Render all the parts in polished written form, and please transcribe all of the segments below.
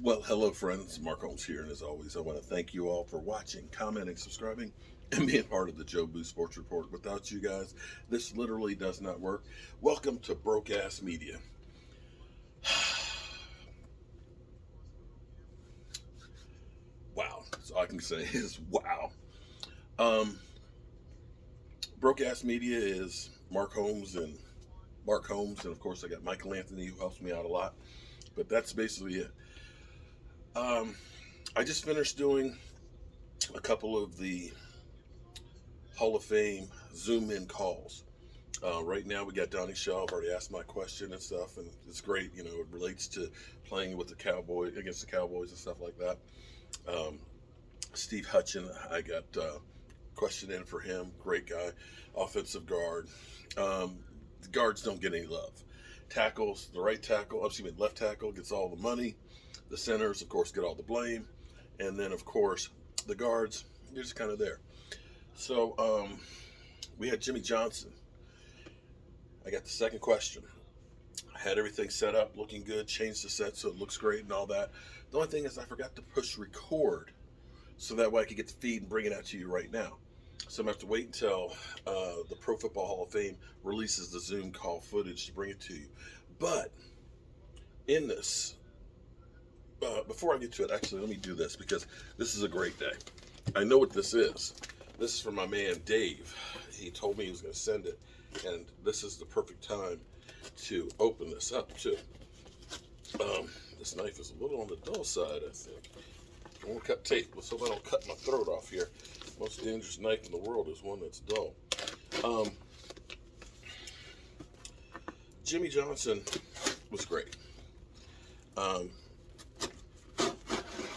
Well, hello, friends. Mark Holmes here, and as always, I want to thank you all for watching, commenting, subscribing, and being part of the Joe Boo Sports Report. Without you guys, this literally does not work. Welcome to Broke Ass Media. Wow. That's all I can say is wow. Um, Broke Ass Media is Mark Holmes, and of course, I got Michael Anthony who helps me out a lot. But that's basically it. Um, I just finished doing a couple of the Hall of Fame Zoom in calls. Right now, we got Donnie Shaw. I've already asked my question and stuff, and it's great. You know, it relates to playing with the Cowboys against the Cowboys and stuff like that. Um, Steve Hutchin, I got question in for him. Great guy, offensive guard. The guards don't get any love. Tackles, the right tackle, excuse me, left tackle gets all the money. The centers, of course, get all the blame, and then of course the guards, they're just kind of there. So we had Jimmy Johnson. I got the second question. I had everything set up, looking good, changed the set so it looks great and all that. The only thing is I forgot to push record so that way I could get the feed and bring it out to you right now. So I'm going to have to wait until the Pro Football Hall of Fame releases the Zoom call footage to bring it to you. But in this, before I get to it, actually, let me do this because this is a great day. I know what this is. This is from my man Dave. He told me he was going to send it, and this is the perfect time to open this up too. This knife is a little on the dull side, I think. I want to cut tape. Let's hope I don't cut my throat off here. Most dangerous knife in the world is one that's dull. Um, Jimmy Johnson was great. Um,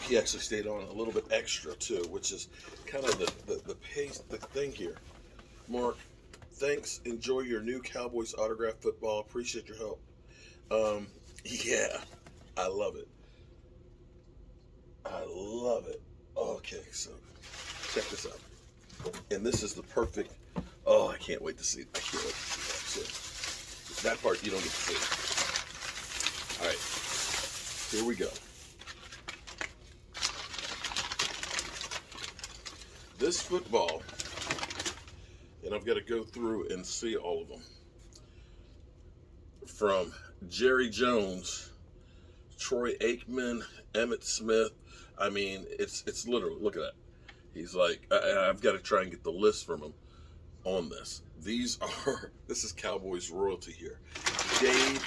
he actually stayed on a little bit extra too, which is kind of the pace, the thing here. Mark, thanks. Enjoy your new Cowboys autograph football. Appreciate your help. Yeah, I love it. I love it. Okay, so check this out. And this is the perfect. Oh, I can't wait to see it. I can't wait to see that. So that part you don't get to see. All right, here we go. This football, and I've got to go through and see all of them. From Jerry Jones, Troy Aikman, Emmett Smith. I mean, it's literal. Look at that. He's like, I've got to try and get the list from him on this. This is Cowboys royalty here. Dave,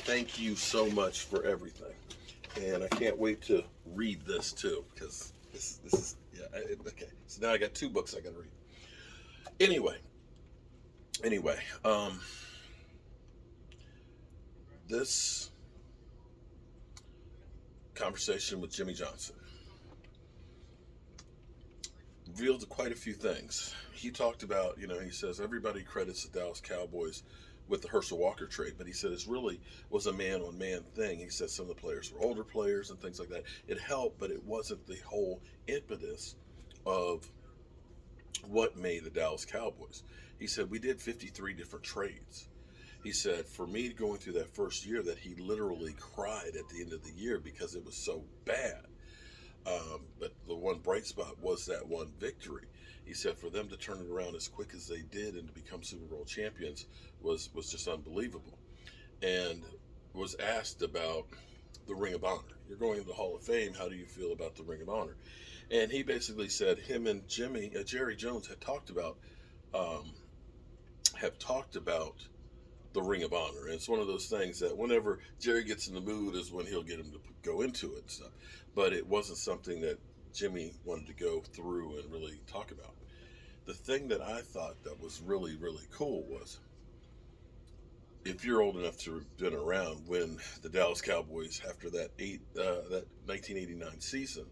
thank you so much for everything. And I can't wait to read this too, because this is, yeah, okay. So now I got two books I got to read. Anyway, this conversation with Jimmy Johnson revealed quite a few things. He talked about, he says everybody credits the Dallas Cowboys with the Herschel Walker trade, but he said it really was a man on man thing. He said some of the players were older players and things like that. It helped, but it wasn't the whole impetus of what made the Dallas Cowboys. He said we did 53 different trades. He said for me going through that first year that he literally cried at the end of the year because it was so bad. But the one bright spot was that one victory. He said for them to turn it around as quick as they did and to become Super Bowl champions was just unbelievable. And was asked about the Ring of Honor. You're going to the Hall of Fame. How do you feel about the Ring of Honor? And he basically said him and Jerry Jones had um, talked about the Ring of Honor. And it's one of those things that whenever Jerry gets in the mood is when he'll get him to go into it and stuff. But it wasn't something that Jimmy wanted to go through and really talk about. The thing that I thought that was really, really cool was if you're old enough to have been around when the Dallas Cowboys, after that 1989 season,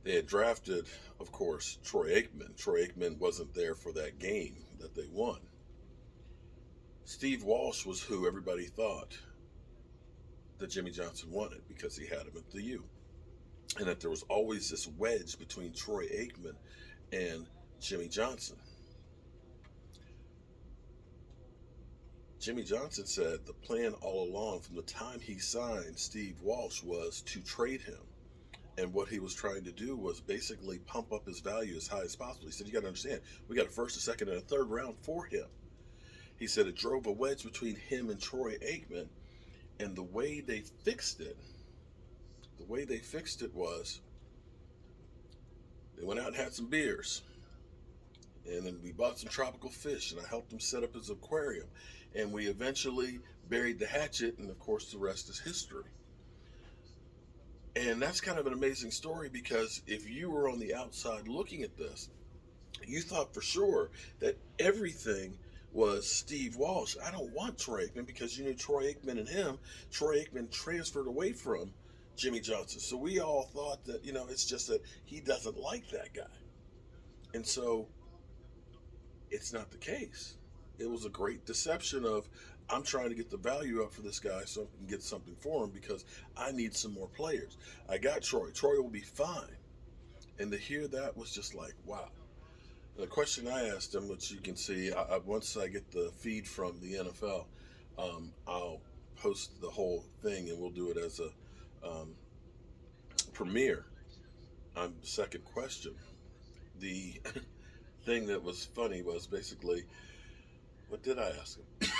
they had drafted, of course, Troy Aikman. Troy Aikman wasn't there for that game that they won. Steve Walsh was who everybody thought that Jimmy Johnson wanted because he had him at the U. And that there was always this wedge between Troy Aikman and Jimmy Johnson. Jimmy Johnson said the plan all along from the time he signed Steve Walsh was to trade him. And what he was trying to do was basically pump up his value as high as possible. He said, you got to understand, we got a first, a second, and a third round for him. He said it drove a wedge between him and Troy Aikman. And the way they fixed it was they went out and had some beers. And then we bought some tropical fish, and I helped him set up his aquarium. And we eventually buried the hatchet, and of course, the rest is history. And that's kind of an amazing story because if you were on the outside looking at this, you thought for sure that everything was Steve Walsh. I don't want Troy Aikman because you knew Troy Aikman and him. Troy Aikman transferred away from Jimmy Johnson. So we all thought that, it's just that he doesn't like that guy. And so it's not the case. It was a great deception of I'm trying to get the value up for this guy so I can get something for him because I need some more players. I got Troy. Troy will be fine. And to hear that was just like, wow. The question I asked him, which you can see, once I get the feed from the NFL, I'll post the whole thing and we'll do it as a premiere. Second question. The thing that was funny was basically, what did I ask him?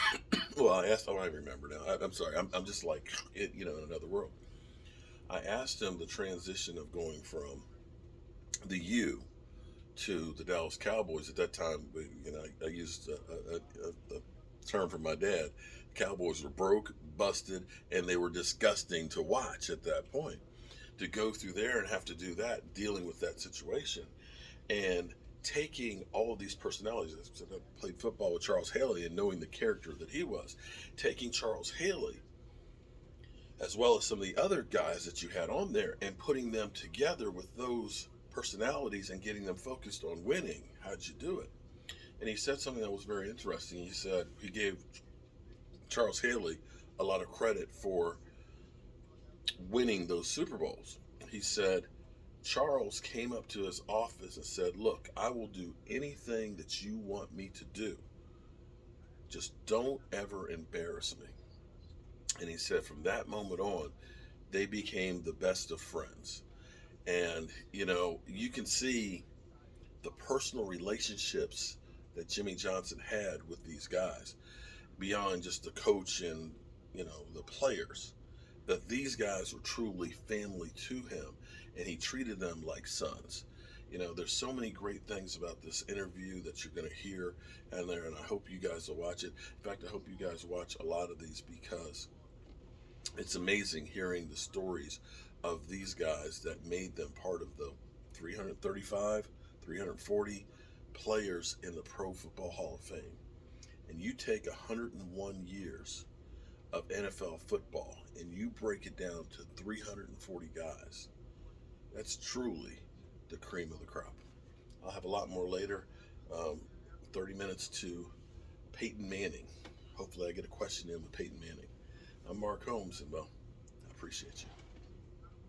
Well, I asked, I remember now. I'm sorry. I'm just like, in another world. I asked him the transition of going from the U to the Dallas Cowboys. At that time, I used a term from my dad. Cowboys were broke, busted, and they were disgusting to watch at that point. To go through there and have to do that, dealing with that situation, and taking all of these personalities. I played football with Charles Haley and knowing the character that he was, taking Charles Haley as well as some of the other guys that you had on there and putting them together with those personalities and getting them focused on winning. How'd you do it? And he said something that was very interesting. He said he gave Charles Haley a lot of credit for winning those Super Bowls. He said Charles came up to his office and said, look, I will do anything that you want me to do. Just don't ever embarrass me. And he said from that moment on, they became the best of friends. And, you can see the personal relationships that Jimmy Johnson had with these guys beyond just the coach and, the players. That these guys were truly family to him and he treated them like sons. There's so many great things about this interview that you're going to hear and there, and I hope you guys will watch it. In fact, I hope you guys watch a lot of these because it's amazing hearing the stories of these guys that made them part of the 335, 340 players in the Pro Football Hall of Fame. And you take 101 years of NFL football and you break it down to 340 guys. That's truly the cream of the crop. I'll have a lot more later. 30 minutes to Peyton Manning. Hopefully I get a question in with Peyton Manning. I'm Mark Holmes, and well, I appreciate you.